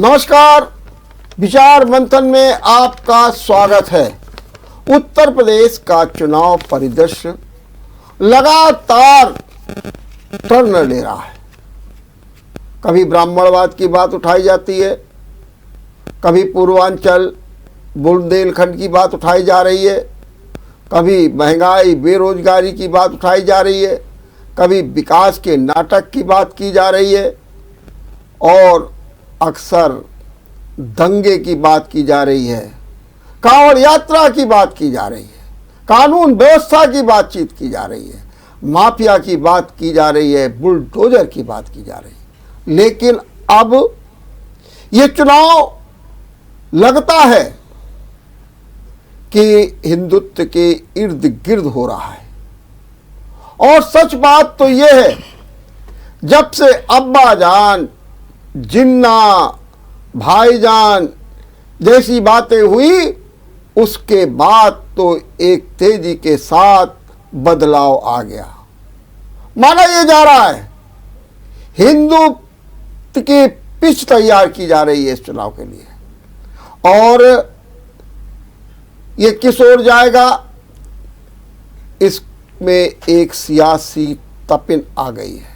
नमस्कार, विचार मंथन में आपका स्वागत है। उत्तर प्रदेश का चुनाव परिदृश्य लगातार टर्न ले रहा है। कभी ब्राह्मणवाद की बात उठाई जाती है, कभी पूर्वांचल बुंदेलखंड की बात उठाई जा रही है, कभी महंगाई बेरोजगारी की बात उठाई जा रही है, कभी विकास के नाटक की बात की जा रही है और अक्सर दंगे की बात की जा रही है, कांवड़ यात्रा की बात की जा रही है, कानून व्यवस्था की बातचीत की जा रही है, माफिया की बात की जा रही है, बुलडोजर की बात की जा रही है। लेकिन अब ये चुनाव लगता है कि हिंदुत्व के इर्द गिर्द हो रहा है। और सच बात तो ये है, जब से अब्बा जान, जिन्ना, भाईजान जैसी बातें हुई, उसके बाद तो एक तेजी के साथ बदलाव आ गया। माना यह जा रहा है हिंदुत्व की पिच तैयार की जा रही है इस चुनाव के लिए, और ये किस ओर जाएगा, इसमें एक सियासी तपिन आ गई है।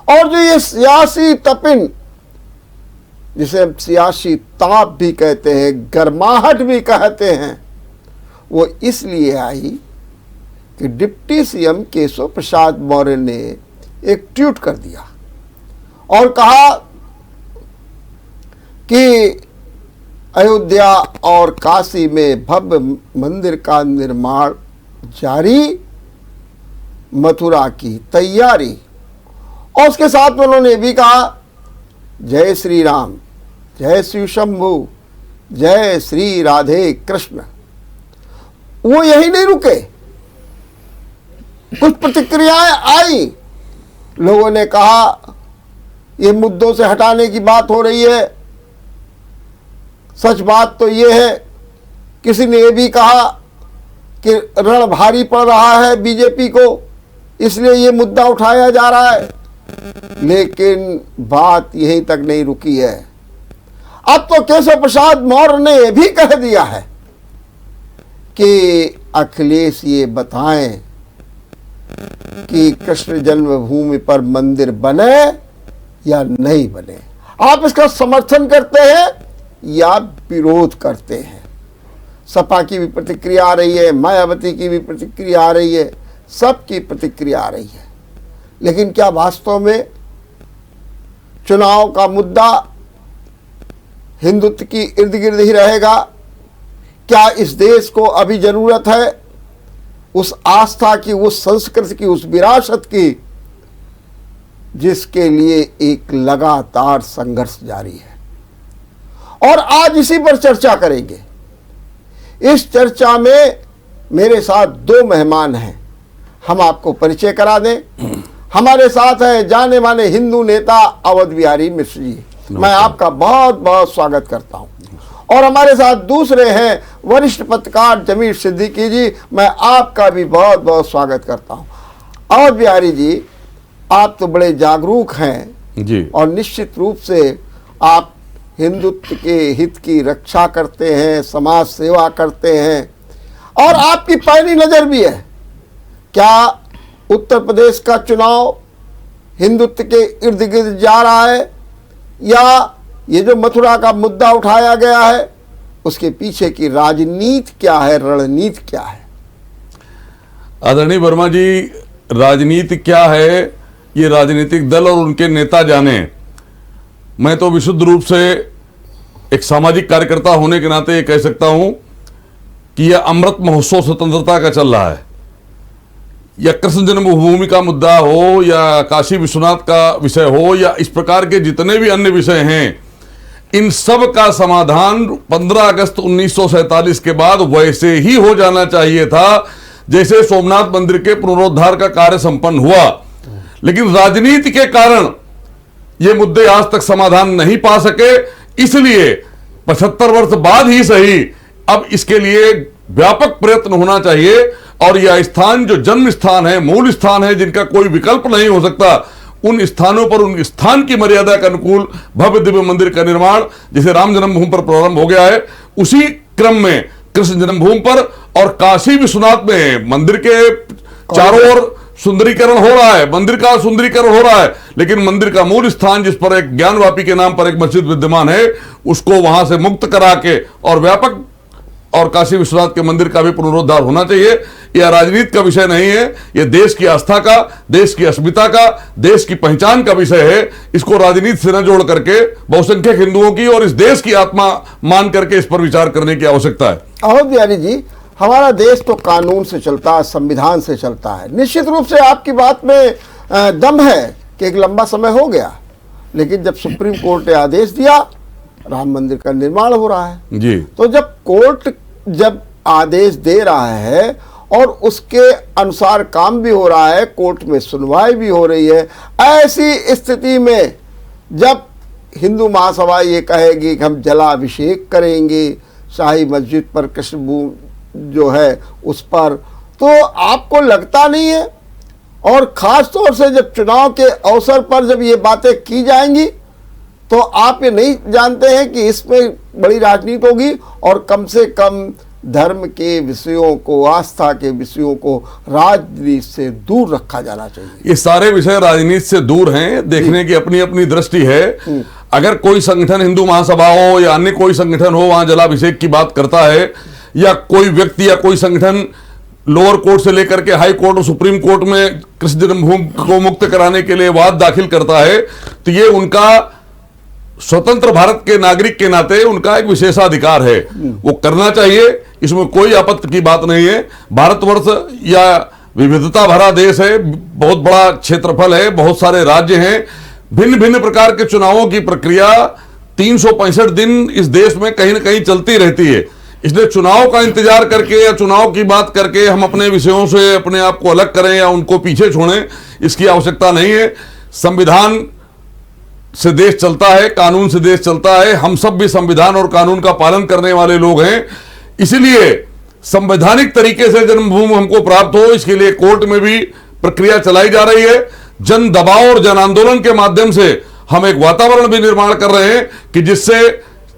और जो ये सियासी तपिन, जिसे हम सियासी ताप भी कहते हैं, गर्माहट भी कहते हैं, वो इसलिए आई कि डिप्टी सीएम केशव प्रसाद मौर्य ने एक ट्वीट कर दिया और कहा कि अयोध्या और काशी में भव्य मंदिर का निर्माण जारी, मथुरा की तैयारी। और उसके साथ में उन्होंने ये भी कहा, जय श्री राम, जय श्री शंभु, जय श्री राधे कृष्ण। वो यही नहीं रुके, कुछ प्रतिक्रियाएं आई। लोगों ने कहा ये मुद्दों से हटाने की बात हो रही है। सच बात तो ये है, किसी ने ये भी कहा कि रण भारी पड़ रहा है बीजेपी को, इसलिए ये मुद्दा उठाया जा रहा है। लेकिन बात यहीं तक नहीं रुकी है। अब तो केशव प्रसाद मौर्य ने यह भी कह दिया है कि अखिलेश ये बताएं कि कृष्ण जन्मभूमि पर मंदिर बने या नहीं बने। आप इसका समर्थन करते हैं या विरोध करते हैं। सपा की भी प्रतिक्रिया आ रही है, मायावती की भी प्रतिक्रिया आ रही है, सबकी प्रतिक्रिया आ रही है। लेकिन क्या वास्तव में चुनाव का मुद्दा हिंदुत्व की इर्द गिर्द ही रहेगा? क्या इस देश को अभी जरूरत है उस आस्था की, उस संस्कृति की, उस विरासत की, जिसके लिए एक लगातार संघर्ष जारी है? और आज इसी पर चर्चा करेंगे। इस चर्चा में मेरे साथ दो मेहमान हैं, हम आपको परिचय करा दें। हमारे साथ है जाने माने हिंदू नेता अवध बिहारी मिश्र जी, मैं आपका बहुत बहुत स्वागत करता हूं। और हमारे साथ दूसरे हैं वरिष्ठ पत्रकार जमीर सिद्दीकी जी, मैं आपका भी बहुत बहुत स्वागत करता हूं। अवध बिहारी जी, आप तो बड़े जागरूक हैं जी, और निश्चित रूप से आप हिंदुत्व के हित की रक्षा करते हैं, समाज सेवा करते हैं, और आपकी पैनी नजर भी है। क्या उत्तर प्रदेश का चुनाव हिंदुत्व के इर्द गिर्द जा रहा है, या ये जो मथुरा का मुद्दा उठाया गया है उसके पीछे की राजनीति क्या है, रणनीति क्या है? आदरणीय वर्मा जी, राजनीति क्या है ये राजनीतिक दल और उनके नेता जाने। मैं तो विशुद्ध रूप से एक सामाजिक कार्यकर्ता होने के नाते ये कह सकता हूं कि यह अमृत महोत्सव स्वतंत्रता का चल रहा है, या कृष्ण जन्मभूमि का मुद्दा हो, या काशी विश्वनाथ का विषय हो, या इस प्रकार के जितने भी अन्य विषय हैं, इन सब का समाधान 15 अगस्त 1947 के बाद वैसे ही हो जाना चाहिए था जैसे सोमनाथ मंदिर के पुनरुद्धार का कार्य संपन्न हुआ। लेकिन राजनीति के कारण ये मुद्दे आज तक समाधान नहीं पा सके, इसलिए 75 वर्ष बाद ही सही अब इसके लिए व्यापक प्रयत्न होना चाहिए। और यह स्थान जो जन्म स्थान है, मूल स्थान है, जिनका कोई विकल्प नहीं हो सकता, उन स्थानों पर उन स्थान की मर्यादा के अनुकूल भव्य दिव्य मंदिर का निर्माण जैसे राम जन्मभूमि पर प्रारंभ हो गया है, उसी क्रम में कृष्ण जन्मभूमि पर और काशी विश्वनाथ में मंदिर के चारों ओर सुंदरीकरण हो रहा है, मंदिर का सुंदरीकरण हो रहा है, लेकिन मंदिर का मूल स्थान जिस पर एक ज्ञानवापी के नाम पर एक मस्जिद विद्यमान है, उसको वहां से मुक्त करा के और व्यापक और काशी विश्वनाथ के मंदिर का भी पुनरुद्धार होना चाहिए। यह राजनीति का विषय नहीं है, यह देश की आस्था का, देश की अस्मिता का, देश की पहचान का विषय है। इसको राजनीति से न जोड़ करके बहुसंख्यक हिंदुओं की और इस देश की आत्मा मान करके इस पर विचार करने की आवश्यकता है। अवध बिहारी जी, हमारा देश तो कानून से चलता है, संविधान से चलता है। निश्चित रूप से आपकी बात में दम है कि एक लंबा समय हो गया, लेकिन जब सुप्रीम कोर्ट ने आदेश दिया, राम मंदिर का निर्माण हो रहा है जी। तो जब कोर्ट जब आदेश दे रहा है और उसके अनुसार काम भी हो रहा है, कोर्ट में सुनवाई भी हो रही है, ऐसी स्थिति में जब हिंदू महासभा ये कहेगी कि हम जलाभिषेक करेंगे शाही मस्जिद पर, कृष्ण जो है उस पर, तो आपको लगता नहीं है, और खास तौर से जब चुनाव के अवसर पर जब ये बातें की जाएंगी, तो आप ये नहीं जानते हैं कि इसमें बड़ी राजनीति होगी और कम से कम धर्म के विषयों को, आस्था के विषयों को राजनीति से दूर रखा जाना चाहिए। ये सारे विषय राजनीति से दूर हैं, देखने की अपनी अपनी दृष्टि है। अगर कोई संगठन, हिंदू महासभा हो या अन्य कोई संगठन हो, वहां जलाभिषेक की बात करता है, या कोई व्यक्ति या कोई संगठन लोअर कोर्ट से लेकर के हाई कोर्ट और सुप्रीम कोर्ट में कृष्ण जन्मभूमि को मुक्त कराने के लिए वाद दाखिल करता है, तो ये उनका स्वतंत्र भारत के नागरिक के नाते उनका एक विशेषाधिकार है, वो करना चाहिए, इसमें कोई आपत्ति की बात नहीं है। भारतवर्ष या विविधता भरा देश है, बहुत बड़ा क्षेत्रफल है, बहुत सारे राज्य हैं, भिन्न भिन्न प्रकार के चुनावों की प्रक्रिया 365 दिन इस देश में कहीं ना कहीं चलती रहती है। इसलिए चुनाव का इंतजार करके या चुनाव की बात करके हम अपने विषयों से अपने आप को अलग करें या उनको पीछे छोड़ें, इसकी आवश्यकता नहीं है। संविधान से देश चलता है, कानून से देश चलता है, हम सब भी संविधान और कानून का पालन करने वाले लोग हैं। इसलिए संवैधानिक तरीके से जन्मभूमि हमको प्राप्त हो, इसके लिए कोर्ट में भी प्रक्रिया चलाई जा रही है। जन दबाव और जन आंदोलन के माध्यम से हम एक वातावरण भी निर्माण कर रहे हैं कि जिससे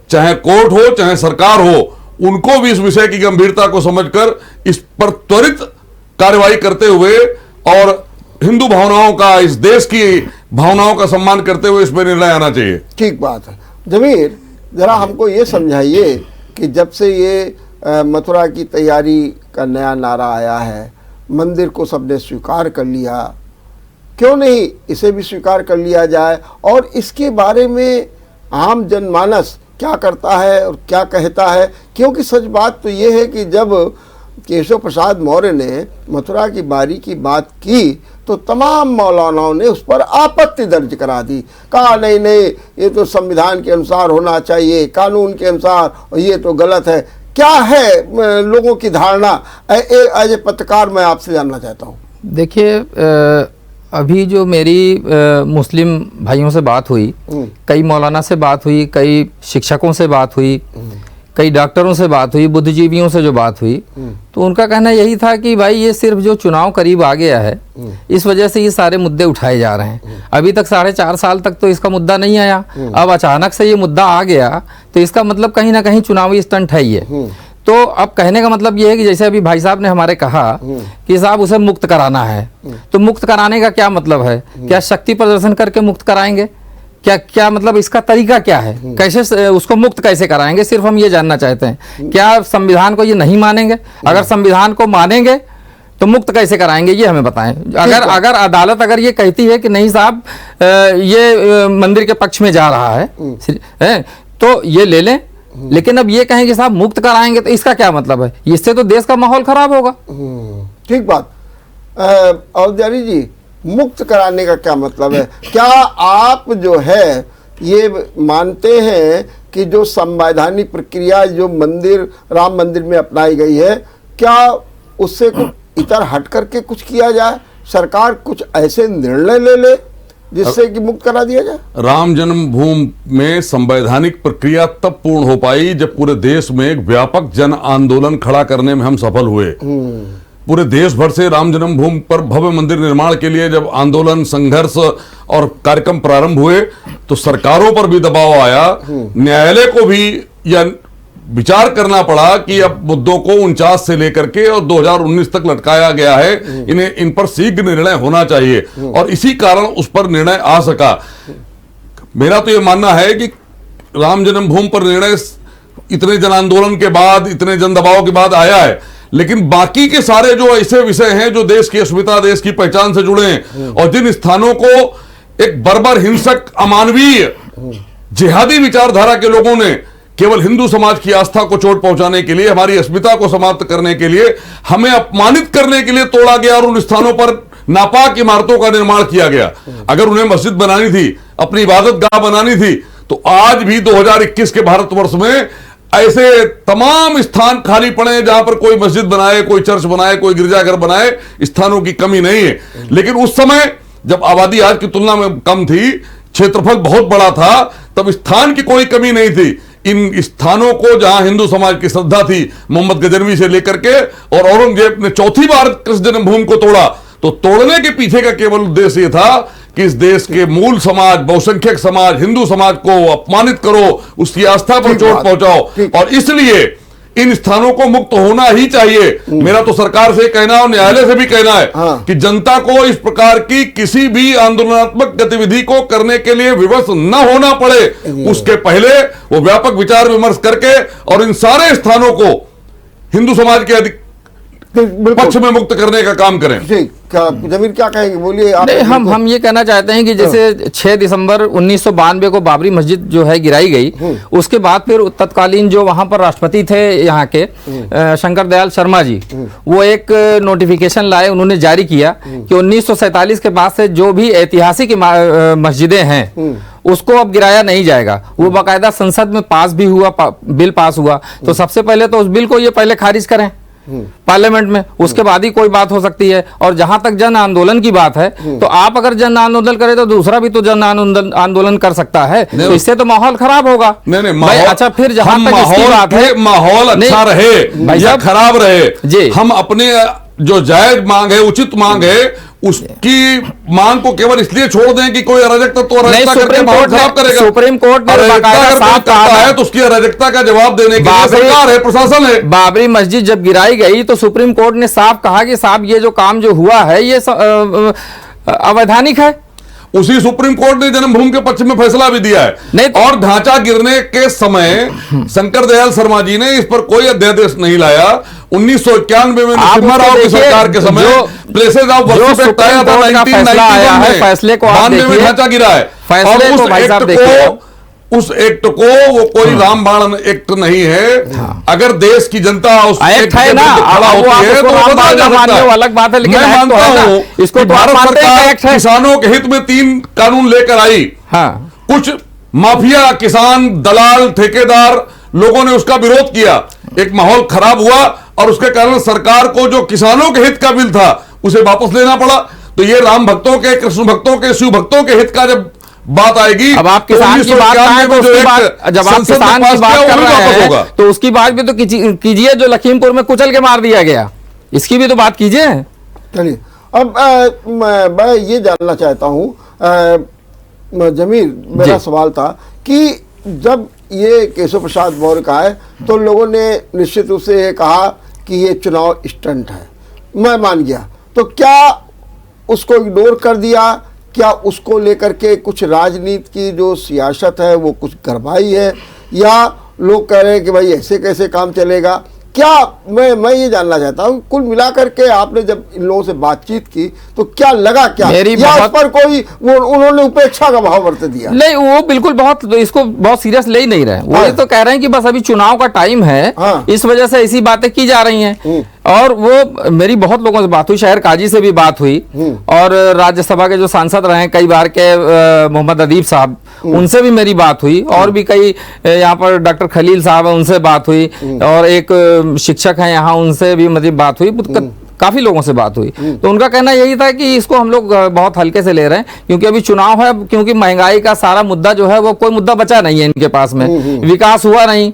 चाहे कोर्ट हो चाहे सरकार हो, उनको भी इस विषय की गंभीरता को समझकर इस पर त्वरित कार्रवाई करते हुए और हिंदू भावनाओं का, इस देश की भावनाओं का सम्मान करते हुए इस पर निर्णय आना चाहिए। ठीक बात है। जमीर, जरा हमको ये समझाइए कि जब से ये मथुरा की तैयारी का नया नारा आया है, मंदिर को सबने स्वीकार कर लिया, क्यों नहीं इसे भी स्वीकार कर लिया जाए, और इसके बारे में आम जनमानस क्या करता है और क्या कहता है? क्योंकि सच बात तो ये है कि जब केशव प्रसाद मौर्य ने मथुरा की बारी की बात की तो तमाम मौलानाओं ने उस पर आपत्ति दर्ज करा दी, कहा नहीं नहीं ये तो संविधान के अनुसार होना चाहिए, कानून के अनुसार, और ये तो गलत है। क्या है लोगों की धारणा? एज ए पत्रकार मैं आपसे जानना चाहता हूँ। देखिए, अभी जो मेरी मुस्लिम भाइयों से बात हुई, कई मौलाना से बात हुई, कई शिक्षकों से बात हुई, कई डॉक्टरों से बात हुई, बुद्धिजीवियों से जो बात हुई, तो उनका कहना यही था कि भाई ये सिर्फ जो चुनाव करीब आ गया है, इस वजह से ये सारे मुद्दे उठाए जा रहे हैं। अभी तक 4.5 साल तक तो इसका मुद्दा नहीं आया, अब अचानक से ये मुद्दा आ गया, तो इसका मतलब कहीं ना कहीं चुनावी स्टंट है ये। तो अब कहने का मतलब ये है कि जैसे अभी भाई साहब ने हमारे कहा कि साहब उसे मुक्त कराना है, तो मुक्त कराने का क्या मतलब है? क्या शक्ति प्रदर्शन करके मुक्त कराएंगे? क्या मतलब इसका तरीका क्या है? कैसे उसको मुक्त कैसे कराएंगे? सिर्फ हम ये जानना चाहते हैं। क्या संविधान को ये नहीं मानेंगे? अगर संविधान को मानेंगे तो मुक्त कैसे कराएंगे, ये हमें बताएं। अगर अदालत अगर ये कहती है कि नहीं साहब ये मंदिर के पक्ष में जा रहा है तो ये ले लें, लेकिन अब ये कहें कि साहब मुक्त कराएंगे, तो इसका क्या मतलब है? इससे तो देश का माहौल खराब होगा। ठीक बात। अवधारी जी, मुक्त कराने का क्या मतलब है? क्या आप जो है ये मानते हैं कि जो संवैधानिक प्रक्रिया जो राम मंदिर में अपनाई गई है, क्या उससे कुछ इतर हट करके कुछ किया जाए? सरकार कुछ ऐसे निर्णय ले जिससे कि मुक्त करा दिया जाए? राम जन्मभूमि में संवैधानिक प्रक्रिया तब पूर्ण हो पाई जब पूरे देश में एक व्यापक जन आंदोलन खड़ा करने में हम सफल हुए। पूरे देश भर से राम जन्मभूमि पर भव्य मंदिर निर्माण के लिए जब आंदोलन, संघर्ष और कार्यक्रम प्रारंभ हुए तो सरकारों पर भी दबाव आया, न्यायालय को भी यह विचार करना पड़ा कि अब मुद्दों को 49 से लेकर के और 2019 तक लटकाया गया है, इन्हें इन पर शीघ्र निर्णय होना चाहिए और इसी कारण उस पर निर्णय आ सका। मेरा तो यह मानना है कि राम जन्मभूमि पर निर्णय इतने जन आंदोलन के बाद, इतने जन दबाव के बाद आया है, लेकिन बाकी के सारे जो ऐसे विषय हैं जो देश की अस्मिता, देश की पहचान से जुड़े हैं और जिन स्थानों को एक बर्बर, हिंसक, अमानवीय, जिहादी विचारधारा के लोगों ने केवल हिंदू समाज की आस्था को चोट पहुंचाने के लिए, हमारी अस्मिता को समाप्त करने के लिए, हमें अपमानित करने के लिए तोड़ा गया और उन स्थानों पर नापाक इमारतों का निर्माण किया गया। अगर उन्हें मस्जिद बनानी थी, अपनी इबादत गाह बनानी थी, तो आज भी 2021 के भारतवर्ष में ऐसे तमाम स्थान खाली पड़े हैं जहां पर कोई मस्जिद बनाए, कोई चर्च बनाए, कोई गिरजाघर बनाए, स्थानों की कमी नहीं है। लेकिन उस समय जब आबादी आज की तुलना में कम थी, क्षेत्रफल बहुत बड़ा था, तब स्थान की कोई कमी नहीं थी। इन स्थानों को जहां हिंदू समाज की श्रद्धा थी, मोहम्मद गजनवी से लेकर के, और औरंगजेब ने चौथी बार कृष्ण जन्मभूमि को तोड़ा, तो तोड़ने के पीछे का केवल उद्देश्य यह था कि इस देश के मूल समाज, बहुसंख्यक समाज, हिंदू समाज को अपमानित करो, उसकी आस्था पर चोट पहुंचाओ, और इसलिए इन स्थानों को मुक्त होना ही चाहिए। मेरा तो सरकार से कहना और न्यायालय से भी कहना है कि जनता को इस प्रकार की किसी भी आंदोलनात्मक गतिविधि को करने के लिए विवश न होना पड़े, उसके पहले वो व्यापक विचार विमर्श करके और इन सारे स्थानों को हिंदू समाज के पक्ष में मुक्त करने का काम करें। जमीर क्या कहेंगे, बोलिए आप। नहीं, हम ये कहना चाहते हैं कि जैसे 6 दिसंबर 1992 को बाबरी मस्जिद जो है गिराई गई, उसके बाद फिर तत्कालीन जो वहां पर राष्ट्रपति थे यहाँ के शंकर दयाल शर्मा जी, वो एक नोटिफिकेशन लाए, उन्होंने जारी किया कि 1947 के बाद से जो भी ऐतिहासिक मस्जिदें हैं उसको अब गिराया नहीं जाएगा। वो बाकायदा संसद में पास भी हुआ, बिल पास हुआ। तो सबसे पहले तो उस बिल को ये पहले खारिज करें पार्लियामेंट में, उसके बाद ही कोई बात हो सकती है। और जहां तक जन आंदोलन की बात है, तो आप अगर जन आंदोलन करें तो दूसरा भी तो जन आंदोलन कर सकता है, तो इससे तो माहौल खराब होगा। नहीं, अच्छा, फिर जहां तक इसकी बात है, माहौल अच्छा रहे या खराब रहे, हम अपने जो जायज मांग है, उचित मांग है, उसकी मांग को केवल इसलिए छोड़ दें कि कोई अराजक तत्व अराजकता करके माहौल खराब करेगा। सुप्रीम कोर्ट ने साफ कहा है तो उसकी अराजकता का जवाब देने के लिए सरकार है, प्रशासन है। बाबरी मस्जिद जब गिराई गई तो सुप्रीम कोर्ट ने साफ कहा कि साहब ये जो काम जो हुआ है ये अवैधानिक है। उसी सुप्रीम कोर्ट ने जन्मभूमि के पक्ष में फैसला भी दिया है। नहीं और ढांचा गिरने के समय शंकर दयाल शर्मा जी ने इस पर कोई अध्यादेश नहीं लाया। 1991 में नरसिम्हा राव की सरकार के समय प्लेसेस ऑफ वर्शिप एक्ट आया था, 1991 में, फैसले को आप देखिए, ढांचा गिरा है। और उस एक्ट को वो कोई रामबाण एक्ट नहीं है। अगर देश की जनता उस एक्ट है ना, खड़ा होती है तो वो अलग बात है, लेकिन मैं मानता हूं इसको भारत सरकार किसानों के हित में 3 कानून लेकर आई। कुछ माफिया, किसान, दलाल, ठेकेदार लोगों ने उसका विरोध किया, एक माहौल खराब हुआ और उसके कारण सरकार को जो किसानों के हित का बिल था उसे वापस लेना पड़ा। तो ये राम भक्तों के, कृष्ण भक्तों के, शिव भक्तों के हित का जब बात आएगी, अब आप किसान की बात करें तो उसकी बात, जब आप किसान की बात कर रहे हैं तो उसकी बात भी तो कीजिए जो लखीमपुर में कुचल के मार दिया गया, इसकी भी तो बात कीजिए। चलिए, अब मैं ये जानना चाहता हूँ जमीर, मेरा सवाल था कि जब ये केशव प्रसाद मौर्य का है तो लोगों ने निश्चित रूप से ये कहा कि ये चुनाव स्टंट है, मैं मान गया। तो क्या उसको इग्नोर कर दिया, क्या उसको लेकर के कुछ राजनीति की जो सियासत है वो कुछ गड़बड़ाई है, या लोग कह रहे हैं कि भाई ऐसे कैसे काम चलेगा? क्या मैं ये जानना चाहता हूँ, कुल मिलाकर के आपने जब इन लोगों से बातचीत की तो क्या लगा, क्या या उस पर कोई उन्होंने उपेक्षा का भाव बरत दिया? नहीं, वो बिल्कुल इसको बहुत सीरियस ले ही नहीं रहे। वो ये तो कह रहे हैं कि बस अभी चुनाव का टाइम है, इस वजह से ऐसी बातें की जा रही हैं। और वो मेरी बहुत लोगों से बात हुई, शहर काजी से भी बात हुई, और राज्यसभा के जो सांसद रहे कई बार के मोहम्मद अदीब साहब, उनसे भी मेरी बात हुई, और भी कई यहाँ पर डॉक्टर खलील साहब है उनसे बात हुई, और एक शिक्षक हैं यहाँ उनसे भी मेरी बात हुई, काफी लोगों से बात हुई। तो उनका कहना यही था कि इसको हम लोग बहुत हल्के से ले रहे हैं, क्योंकि अभी चुनाव है, क्योंकि महंगाई का सारा मुद्दा जो है वो कोई मुद्दा बचा नहीं है इनके पास में, विकास हुआ नहीं,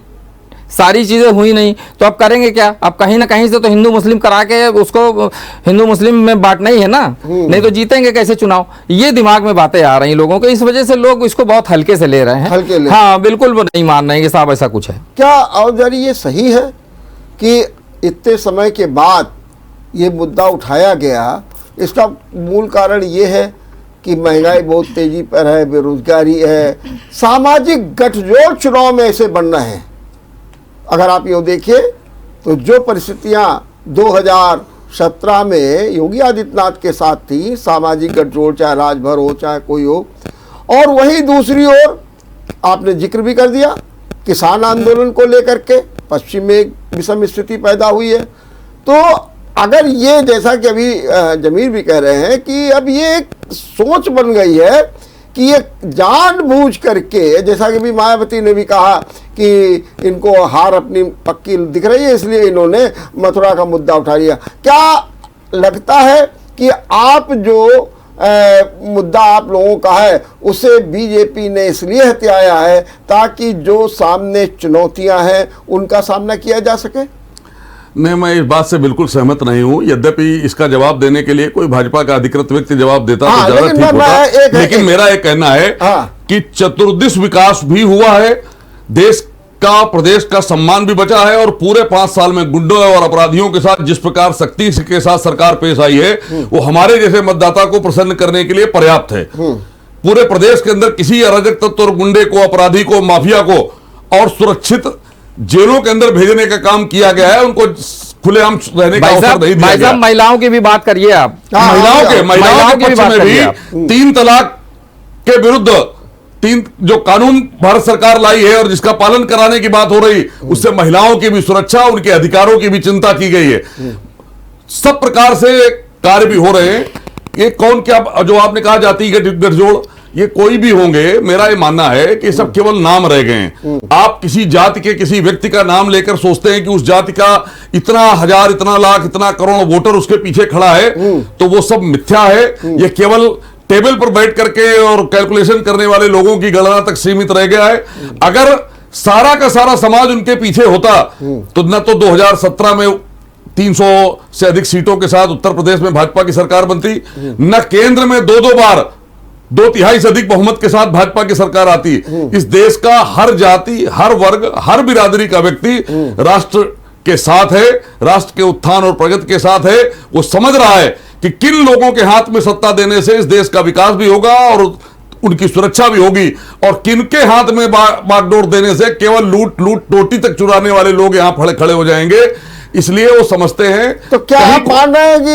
सारी चीजें हुई नहीं, तो अब करेंगे क्या? अब कहीं ना कहीं से तो हिंदू मुस्लिम करा के उसको हिंदू मुस्लिम में बांटना ही है ना, नहीं तो जीतेंगे कैसे चुनाव? ये दिमाग में बातें आ रही लोगों के, इस वजह से लोग इसको बहुत हल्के से ले रहे हैं। हाँ बिल्कुल, वो नहीं मान रहे हैं कि साहब ऐसा कुछ है। क्या और ये सही है कि इतने समय के बाद ये मुद्दा उठाया गया? इसका मूल कारण ये है कि महंगाई बहुत तेजी पर है, बेरोजगारी है, सामाजिक गठजोड़ चुनाव में ऐसे बनना है। अगर आप ये देखिए तो जो परिस्थितियां 2017 में योगी आदित्यनाथ के साथ थी, सामाजिक गठजोड़ चाहे राजभर हो चाहे कोई हो, और वहीं दूसरी ओर आपने जिक्र भी कर दिया किसान आंदोलन को लेकर के पश्चिम में एक विषम स्थिति पैदा हुई है। तो अगर ये जैसा कि अभी जमीर भी कह रहे हैं कि अब ये एक सोच बन गई है कि ये जानबूझ करके, जैसा कि भी मायावती ने भी कहा कि इनको हार अपनी पक्की दिख रही है इसलिए इन्होंने मथुरा का मुद्दा उठा लिया। क्या लगता है कि आप जो मुद्दा आप लोगों का है उसे बीजेपी ने इसलिए हथियाया है ताकि जो सामने चुनौतियां हैं उनका सामना किया जा सके? नहीं, मैं इस बात से बिल्कुल सहमत नहीं हूं। यद्यपि इसका जवाब देने के लिए कोई भाजपा का अधिकृत व्यक्ति जवाब देता तो ज्यादा ठीक होता, लेकिन मेरा एक कहना है कि चतुर्दिश विकास भी हुआ है, देश का प्रदेश का सम्मान भी बचा है, और पूरे 5 साल में गुंडों और अपराधियों के साथ जिस प्रकार सख्ती के साथ सरकार पेश आई है वो हमारे जैसे मतदाता को प्रसन्न करने के लिए पर्याप्त है। पूरे प्रदेश के अंदर किसी अराजक तत्व और गुंडे को, अपराधी को, माफिया को और सुरक्षित जेलों के अंदर भेजने का काम किया गया है, उनको खुलेआम रहने का अवसर नहीं दिया गया। महिलाओं की भी बात करिए आप, महिलाओं के पक्ष में भी 3 तलाक के विरुद्ध 3 जो कानून भारत सरकार लाई है और जिसका पालन कराने की बात हो रही, उससे महिलाओं की भी सुरक्षा, उनके अधिकारों की भी चिंता की गई है। सब प्रकार से कार्य भी हो रहे हैं। ये कौन क्या जो आपने कहा जाति के गठजोड़, ये कोई भी होंगे, मेरा ये मानना है कि सब केवल नाम रह गए हैं। आप किसी जाति के किसी व्यक्ति का नाम लेकर सोचते हैं कि उस जाति का इतना हजार, इतना लाख, इतना करोड़ वोटर उसके पीछे खड़ा है, तो वो सब मिथ्या है। ये केवल टेबल पर बैठ करके और कैलकुलेशन करने वाले लोगों की गणना तक सीमित रह गया है। अगर सारा का सारा समाज उनके पीछे होता तो न तो 2017 में 300 से अधिक सीटों के साथ उत्तर प्रदेश में भाजपा की सरकार बनती, न केंद्र में 2 बार 2/3 से अधिक बहुमत के साथ भाजपा की सरकार आती। इस देश का हर जाति, हर वर्ग, हर बिरादरी का व्यक्ति राष्ट्र के साथ है, राष्ट्र के उत्थान और प्रगति के साथ है। वो समझ रहा है कि किन लोगों के हाथ में सत्ता देने से इस देश का विकास भी होगा और उनकी सुरक्षा भी होगी, और किनके हाथ में बागडोर देने से केवल लूट रोटी तक चुराने वाले लोग यहां खड़े हो जाएंगे। इसलिए वो समझते हैं। तो क्या आप मान रहे हैं कि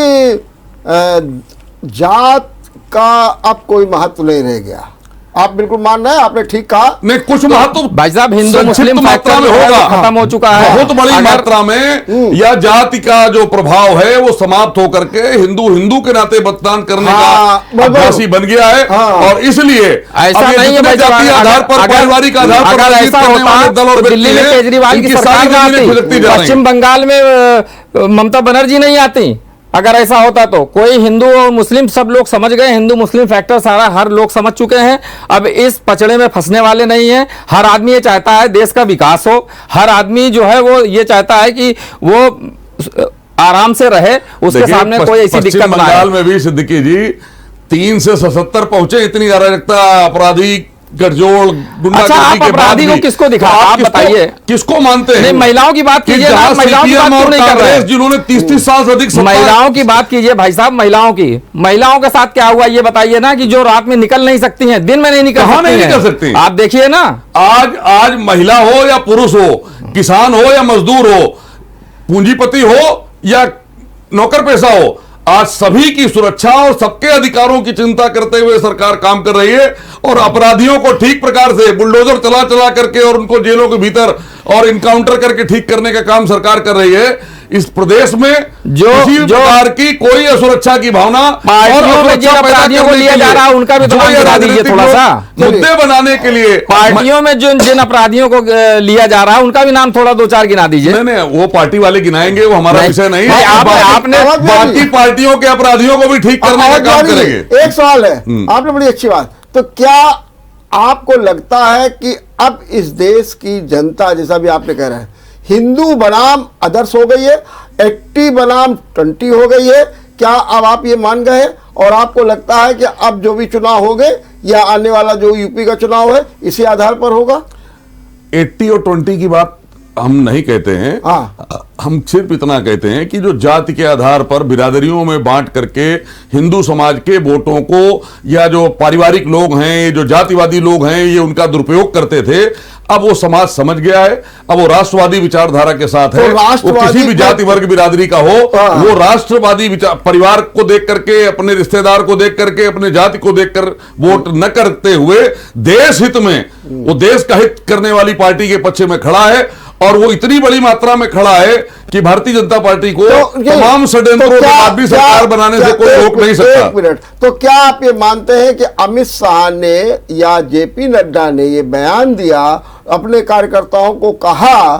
जात का अब कोई महत्व नहीं रह गया? आप बिल्कुल मान रहे हैं, आपने ठीक कहा। नहीं, कुछ महत्व भाई साहब हिंदू मुस्लिम मात्रा में होगा, खत्म हो चुका है बहुत बड़ी मात्रा में। या जाति का जो प्रभाव है वो समाप्त होकर के हिंदू के नाते मतदान करने का अभ्यासी बन गया है। और इसलिए ऐसा नहीं है जातीय आधार पर, पारिवारिक आधार पर अगर ऐसा होता तो दिल्ली में केजरीवाल की सरकार ना आती, पश्चिम बंगाल में ममता बनर्जी नहीं आती। अगर ऐसा होता तो कोई हिंदू और मुस्लिम सब लोग समझ गए, हिंदू मुस्लिम फैक्टर सारा हर लोग समझ चुके हैं। अब इस पचड़े में फंसने वाले नहीं है। हर आदमी ये चाहता है देश का विकास हो, हर आदमी जो है वो ये चाहता है कि वो आराम से रहे, उसके सामने कोई ऐसी दिक्कत ना आए। बंगाल में भी सिद्दीकी जी 3 से 77 पहुंचे, इतनी अराजकता, अपराधी गठजोड़, गुंडागर्दी के बाद भी को किसको दिखा, आप बताइए, किसको मानते हैं? नहीं, महिलाओं की बात कीजिए ना, महिलाओं की बात क्यों नहीं कर रहे हैं? जिन्होंने 30 साल से अधिक महिलाओं की बात कीजिए भाई साहब, महिलाओं के साथ क्या हुआ ये बताइए ना, कि जो रात में निकल नहीं सकती हैं, दिन में नहीं निकल सकती। आप देखिए ना, आज महिला हो या पुरुष हो, किसान हो या मजदूर हो, पूंजीपति हो या नौकर पेशा हो, आज सभी की सुरक्षा और सबके अधिकारों की चिंता करते हुए सरकार काम कर रही है। और अपराधियों को ठीक प्रकार से बुलडोजर चला करके और उनको जेलों के भीतर और इनकाउंटर करके ठीक करने का काम सरकार कर रही है। इस प्रदेश में किसी प्रकार की कोई असुरक्षा की भावना और जिन अपराधियों को लिया जा रहा है उनका भी तो बता दीजिए थोड़ा सा। मुद्दे बनाने के लिए पार्टियों में जिन अपराधियों को लिया जा रहा है उनका भी नाम थोड़ा 2-4 गिना दीजिए। नहीं, वो पार्टी वाले गिनाएंगे, वो हमारा विषय नहीं है। आपने बाकी पार्टियों के अपराधियों को भी ठीक करने का काम करेंगे। एक सवाल है, आपने बड़ी अच्छी बात, तो क्या आपको लगता है कि अब इस देश की जनता, जैसा भी आपने कह रहे हैं हिंदू बनाम अदर्स हो गई है, 80 बनाम 20 हो गई है। क्या अब आप ये मान गए और आपको लगता है कि अब जो भी चुनाव होंगे या आने वाला जो यूपी का चुनाव है इसी आधार पर होगा? 80 और 20 की बात हम नहीं कहते हैं। हाँ। हम सिर्फ इतना कहते हैं कि जो जाति के आधार पर बिरादरियों में बांट करके हिंदू समाज के वोटों को या जो पारिवारिक लोग हैं, ये जो जातिवादी लोग हैं, ये उनका दुरुपयोग करते थे, अब वो समाज समझ गया है। अब वो राष्ट्रवादी विचारधारा के साथ है। तो वो किसी भी जाति वर्ग बिरादरी का हो, वो राष्ट्रवादी परिवार को देख करके, अपने रिश्तेदार को देख करके, अपने जाति को देखकर वोट न करते हुए देश हित में, वो देश का हित करने वाली पार्टी के पक्ष में खड़ा है। और वो इतनी बड़ी मात्रा में खड़ा है कि भारतीय जनता पार्टी को तमाम षड्यंत्रों के बाद भी सरकार बनाने से कोई रोक नहीं सकता। एक मिनट, तो क्या आप ये मानते हैं कि अमित शाह ने या जेपी नड्डा ने ये बयान दिया, अपने कार्यकर्ताओं को कहा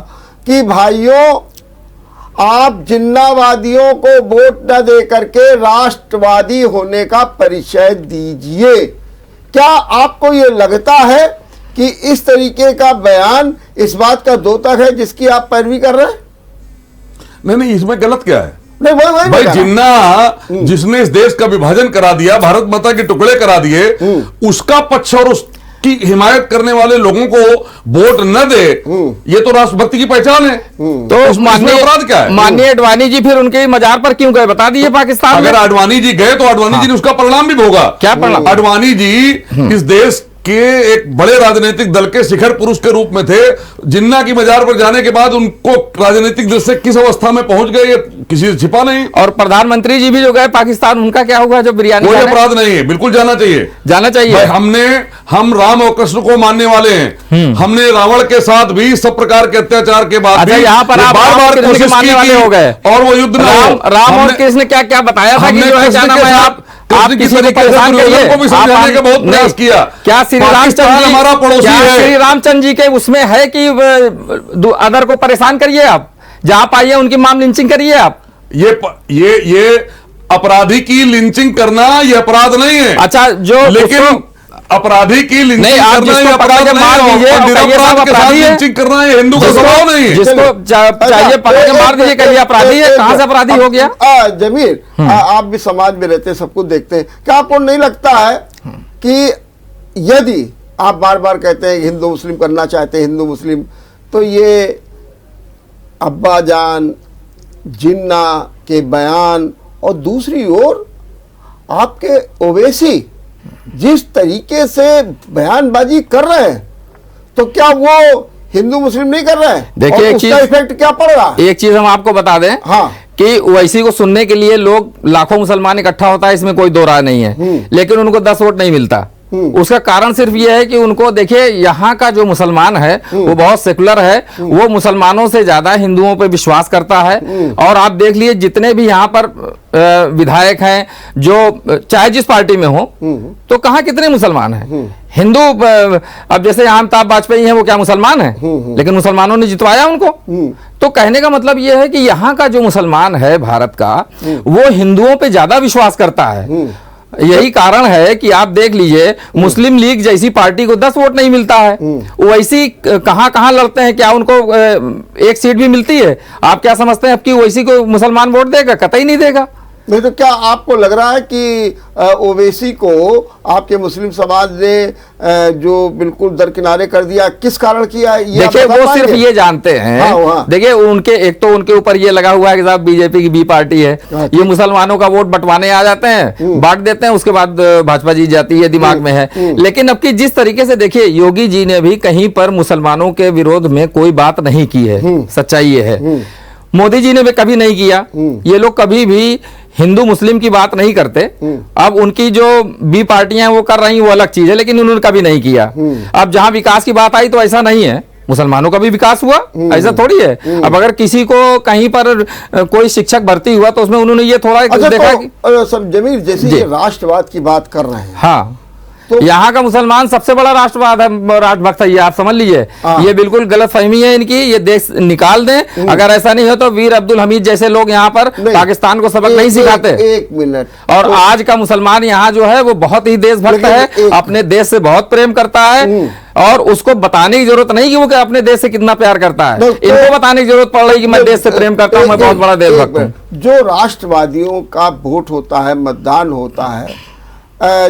कि भाइयों आप जिन्नावादियों को वोट न दे करके राष्ट्रवादी होने का परिचय दीजिए? क्या आपको ये लगता है कि इस तरीके का बयान इस बात का द्योतक है जिसकी आप पैरवी कर रहे हैं? नहीं, इसमें गलत क्या है? नहीं, वही भाई, जिन्ना जिसने इस देश का विभाजन करा दिया, भारत माता के टुकड़े करा दिए, उसका पक्ष और उसकी हिमायत करने वाले लोगों को वोट न दे, ये तो राष्ट्रभक्ति की पहचान है। तो इसमें अपराध क्या है? माननीय आडवाणी जी फिर उनके मजार पर क्यों गए, बता दीजिए पाकिस्तान में। अगर आडवाणी जी गए तो आडवाणी जी ने उसका परिणाम भी भोगा। क्या परिणाम? आडवाणी जी इस देश के एक बड़े राजनीतिक दल के शिखर पुरुष के रूप में थे। जिन्ना की मजार पर जाने के बाद उनको राजनीतिक दल से किस अवस्था में पहुंच गए, ये किसी से छिपा नहीं। और प्रधानमंत्री जी भी जो गए पाकिस्तान, उनका क्या होगा जो बिरयानी? कोई अपराध नहीं है, बिल्कुल जाना चाहिए, जाना चाहिए। हम राम और कृष्ण को मानने वाले हैं। हमने रावण के साथ भी सब प्रकार के अत्याचार के बाद भी यहाँ पर बार-बार कोशिश की हो गए और वो युद्ध राम और कृष्ण क्या क्या बताया था कि जो है क्या नाम है, आप किसी को परेशान करिए, को भी समझाने का बहुत प्रयास किया। क्या श्री रामचंद्र जी हमारा पड़ोसी है? श्री रामचंद्र जी के उसमें है कि अदर को परेशान करिए, आप जहां पाइए उनकी माम लिंचिंग करिए आप। ये अपराधी की लिंचिंग करना ये अपराध नहीं है। अच्छा, जो लेकिन अपराधी की लिंचिंग करना ये अपराध नहीं है। लिंचिंग करना ये हिंदू का स्वभाव नहीं है। जिसको चाहिए पकड़ के मार दीजिए, कहिए अपराधी है। कहां से अपराधी हो गया? जमीर, आप भी समाज में रहते हैं, सब कुछ देखते हैं, क्या आपको नहीं लगता है कि यदि आप बार बार कहते हैं हिंदू मुस्लिम करना चाहते हैं, हिंदू मुस्लिम, तो ये अब्बा जान जिन्ना के बयान और दूसरी ओर आपके ओवैसी जिस तरीके से बयानबाजी कर रहे हैं, तो क्या वो हिंदू मुस्लिम नहीं कर रहे हैं? देखिए, उसका इफेक्ट क्या पड़ रहा है? एक चीज हम आपको बता दें, हाँ, कि ओवैसी को सुनने के लिए लोग लाखों मुसलमान इकट्ठा होता है, इसमें कोई दो राय नहीं है, लेकिन उनको 10 वोट नहीं मिलता। उसका कारण सिर्फ ये है कि उनको, देखिए, यहाँ का जो मुसलमान है वो बहुत सेकुलर है, वो मुसलमानों से ज्यादा हिंदुओं पे विश्वास करता है। और आप देख लिए जितने भी यहाँ पर विधायक हैं, जो चाहे जिस पार्टी में हो, तो कहाँ कितने मुसलमान हैं? हिंदू, अब जैसे यहाँ अमिताभ वाजपेयी हैं, वो क्या मुसलमान है? लेकिन मुसलमानों ने जितवाया उनको। तो कहने का मतलब यह है कि यहाँ का जो मुसलमान है भारत का, वो हिंदुओं पे ज्यादा विश्वास करता है। यही कारण है कि आप देख लीजिए, मुस्लिम लीग जैसी पार्टी को 10 वोट नहीं मिलता है, वैसी कहां लड़ते हैं, क्या उनको एक सीट भी मिलती है? आप क्या समझते हैं कि वैसी को मुसलमान वोट देगा? कतई नहीं देगा। नहीं, तो क्या आपको लग रहा है कि ओवैसी को आपके मुस्लिम समाज ने जो बिल्कुल दरकिनारे कर दिया, किस कारण किया? देखिए, वो सिर्फ ये जानते हैं। हाँ। देखिए, उनके एक तो उनके ऊपर ये लगा हुआ है कि साहब बीजेपी की बी पार्टी है, ये मुसलमानों का वोट बंटवाने आ जाते हैं, बांट देते हैं, उसके बाद भाजपा जीत जाती है, दिमाग में है। लेकिन अब की जिस तरीके से, देखिए, योगी जी ने भी कहीं पर मुसलमानों के विरोध में कोई बात नहीं की है, सच्चाई ये है। मोदी जी ने भी कभी नहीं किया। ये लोग कभी भी हिंदू मुस्लिम की बात नहीं करते। अब उनकी जो बी पार्टियां वो कर रही वो अलग चीज है, लेकिन उन्होंने कभी नहीं किया। अब जहां विकास की बात आई तो ऐसा नहीं है, मुसलमानों का भी विकास हुआ, ऐसा थोड़ी है। अब अगर किसी को कहीं पर कोई शिक्षक भर्ती हुआ तो उसमें उन्होंने ये थोड़ा देखा कि सब जमीर जैसे ये राष्ट्रवाद की बात कर रहे हैं। हाँ, तो यहाँ का मुसलमान सबसे बड़ा राष्ट्रवाद है, राष्ट्रभक्त है, ये आप समझ लीजिए। ये बिल्कुल गलत फहमी है इनकी, ये देश निकाल दें। अगर ऐसा नहीं हो तो वीर अब्दुल हमीद जैसे लोग यहाँ पर पाकिस्तान को सबक नहीं सिखाते। एक मिनट, और तो आज का मुसलमान यहाँ जो है वो बहुत ही देशभक्त है, अपने देश से बहुत प्रेम करता है। और उसको बताने की जरूरत नहीं कि वो अपने देश से कितना प्यार करता है, इनको बताने की जरूरत पड़ रही कि मैं देश से प्रेम करता हूं, मैं बहुत बड़ा देशभक्त हूं। जो राष्ट्रवादियों का वोट होता है, मतदान होता है,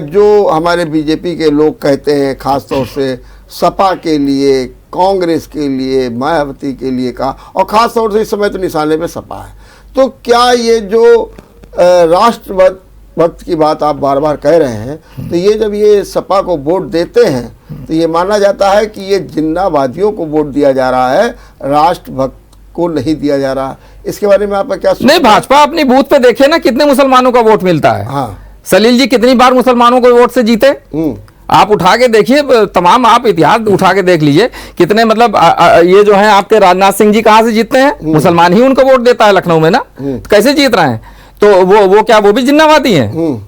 जो हमारे बीजेपी के लोग कहते हैं, खासतौर से सपा के लिए, कांग्रेस के लिए, मायावती के लिए का, और खासतौर से इस समय तो निशाने पे सपा है, तो क्या ये जो राष्ट्रवाद वक्त की बात आप बार बार कह रहे हैं, तो ये जब ये सपा को वोट देते हैं तो ये माना जाता है कि ये जिन्नावादियों को वोट दिया जा रहा है, राष्ट्रभक्त को नहीं दिया जा रहा। इसके बारे में आपका क्या नहीं, भाजपा अपनी बूथ पे देखे ना कितने मुसलमानों का वोट मिलता है। हाँ, सलील जी कितनी बार मुसलमानों को वोट से जीते, आप उठा के देखिए, तमाम आप इतिहास उठा के देख लीजिए कितने, मतलब ये जो है आपके राजनाथ सिंह जी कहां से जीतते हैं, मुसलमान ही उनको वोट देता है लखनऊ में ना, कैसे जीत रहे हैं, तो वो क्या वो भी जिन्नावादी हैं?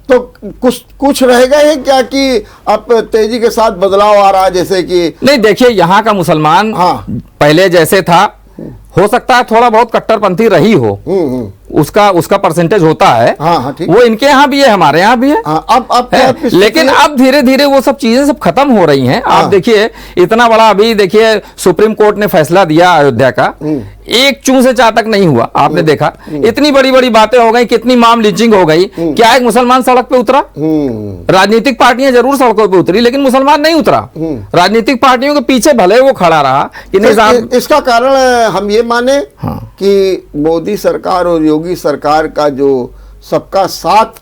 तो कुछ रह गए हैं क्या कि अब तेजी के साथ बदलाव आ रहा है, जैसे कि नहीं, देखिए यहाँ का मुसलमान हाँ, पहले जैसे था, हो सकता है थोड़ा बहुत कट्टरपंथी रही हो, उसका परसेंटेज होता है, हाँ, ठीक, वो इनके यहाँ भी है, हमारे यहाँ भी है, हाँ, अब है, लेकिन अब धीरे धीरे वो सब चीजें सब खत्म हो रही हैं। आप देखिए इतना बड़ा, अभी देखिए सुप्रीम कोर्ट ने फैसला दिया अयोध्या का, एक चूं से चा तक नहीं हुआ, आपने देखा, इतनी बड़ी बड़ी बातें हो गई, कितनी माम लिंचिंग हो गई, क्या एक मुसलमान सड़क पे उतरा? राजनीतिक पार्टियां जरूर सड़कों पे उतरी, लेकिन मुसलमान नहीं उतरा। राजनीतिक पार्टियों के पीछे भले वो खड़ा रहा कि नहीं। इसका कारण हम ये माने कि मोदी सरकार और योगी सरकार का जो सबका साथ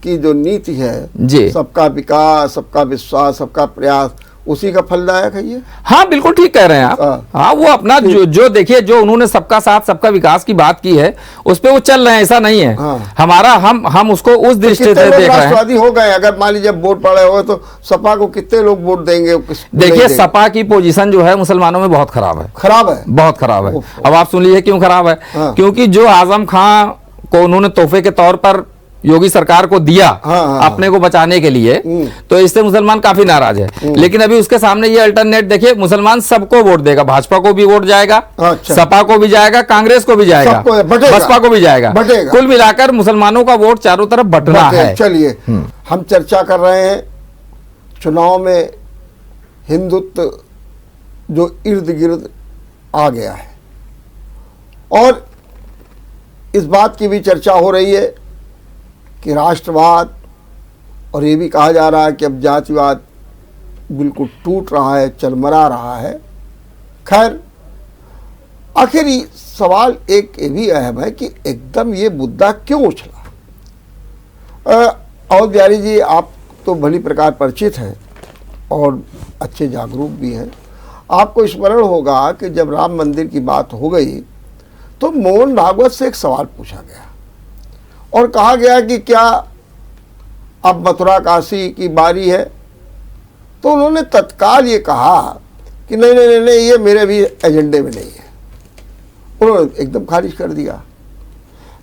की जो नीति है जी, सबका विकास, सबका विश्वास, सबका प्रयास, उसी का फलदायक है ये। हाँ, बिल्कुल ठीक कह रहे हैं आप। हाँ, वो अपना जो देखिए, जो उन्होंने सबका साथ सबका विकास की बात की है, उस पे वो चल रहे हैं, ऐसा नहीं है। हमारा हम उसको उस दृष्टि से देख रहे हैं। राष्ट्रवादी हो गए, अगर मान लीजिए वोट पड़े हो तो सपा को कितने लोग वोट देंगे? देखिए, सपा की पोजीशन जो है मुसलमानों में बहुत खराब है, बहुत खराब है। अब आप सुन लीजिए क्यों खराब है, क्योंकि जो आजम खां को उन्होंने तोहफे के तौर पर योगी सरकार को दिया अपने को बचाने के लिए, तो इससे मुसलमान काफी नाराज है। लेकिन अभी उसके सामने ये अल्टरनेट देखिए, मुसलमान सबको वोट देगा, भाजपा को भी वोट जाएगा, सपा को भी जाएगा, कांग्रेस को भी जाएगा, बसपा को भी जाएगा, कुल मिलाकर मुसलमानों का वोट चारों तरफ बंटना है। चलिए, हम चर्चा कर रहे हैं चुनाव में हिंदुत्व जो इर्द गिर्द आ गया है, और इस बात की भी चर्चा हो रही है कि राष्ट्रवाद, और ये भी कहा जा रहा है कि अब जातिवाद बिल्कुल टूट रहा है, चलमरा रहा है। खैर, आखिर सवाल एक ये भी अहम है कि एकदम ये मुद्दा क्यों उछला। और बिहारी जी, आप तो भली प्रकार परिचित हैं और अच्छे जागरूक भी हैं। आपको स्मरण होगा कि जब राम मंदिर की बात हो गई तो मोहन भागवत से एक सवाल पूछा गया और कहा गया कि क्या अब मथुरा काशी की बारी है, तो उन्होंने तत्काल ये कहा कि नहीं नहीं नहीं, ये मेरे भी एजेंडे में नहीं है, उन्होंने एकदम खारिज कर दिया।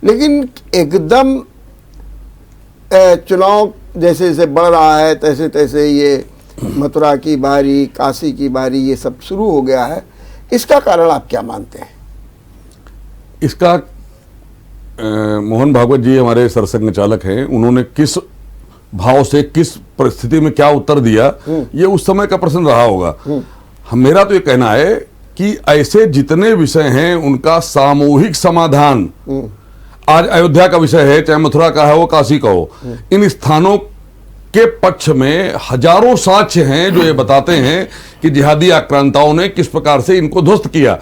लेकिन एकदम चुनाव जैसे जैसे बढ़ रहा है तैसे तैसे ये मथुरा की बारी, काशी की बारी, ये सब शुरू हो गया है। इसका कारण आप क्या मानते हैं? इसका मोहन भागवत जी हमारे सरसंघ चालक हैं, उन्होंने किस भाव से किस परिस्थिति में क्या उत्तर दिया, ये उस समय का प्रश्न रहा होगा। मेरा तो ये कहना है कि ऐसे जितने विषय हैं उनका सामूहिक समाधान, आज अयोध्या का विषय है, चाहे मथुरा का है, वो काशी का हो, इन स्थानों के पक्ष में हजारों साक्ष्य हैं जो ये बताते हैं कि जिहादी आक्रांताओं ने किस प्रकार से इनको ध्वस्त किया।